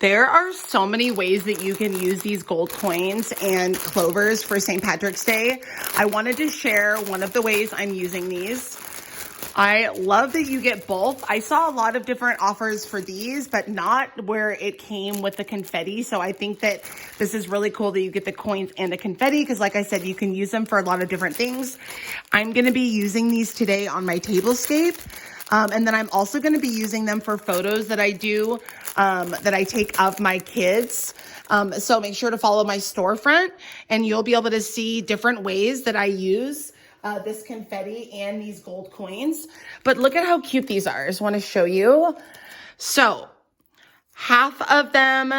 There are so many ways that you can use these gold coins and Clovers for St. Patrick's Day. I wanted to share one of the ways I'm using these. I love that you get both. I saw a lot of different offers for these, but not where it came with the confetti. So I think that this is really cool that you get the coins and the confetti because like I said, you can use them for a lot of different things. I'm going to be using these today on my Tablescape. And then I'm also going to be using them for photos that I do, that I take of my kids. So make sure to follow my storefront and you'll be able to see different ways that I use this confetti and these gold coins. But look at how cute these are. I just want to show you. So half of them,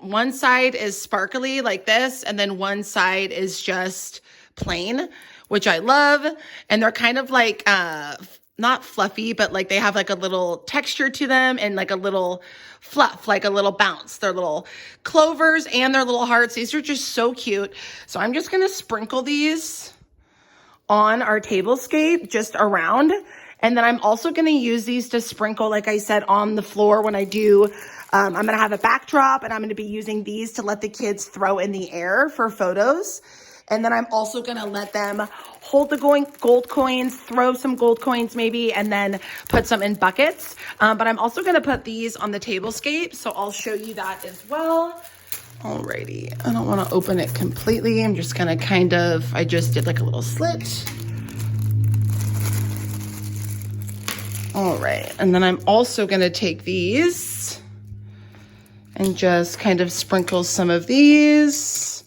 one side is sparkly like this, and then one side is just plain, which I love. And they're kind of like, not fluffy, but like they have like a little texture to them and like a little fluff, like a little bounce. They're little clovers and they're little hearts. These are just so cute. So I'm just going to sprinkle these on our Tablescape just around. And then I'm also going to use these to sprinkle, like I said, on the floor when I do. I'm going to have a backdrop and I'm going to be using these to let the kids throw in the air for photos. And then I'm also going to let them hold the gold coins, throw some gold coins maybe, and then put some in buckets. But I'm also going to put these on the Tablescape, so I'll show you that as well. Alrighty, I don't want to open it completely. I'm just going to I just did like a little slit. All right, and then I'm also going to take these and just kind of sprinkle some of these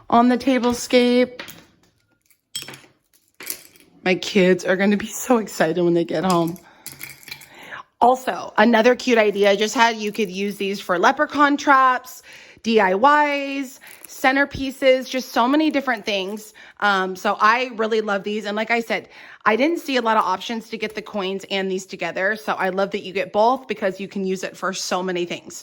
on the Tablescape. My kids are going to be so excited when they get home. Also, another cute idea I just had, you could use these for leprechaun traps, DIYs, centerpieces, just so many different things. So I really love these. And like I said, I didn't see a lot of options to get the coins and these together. So I love that you get both because you can use it for so many things.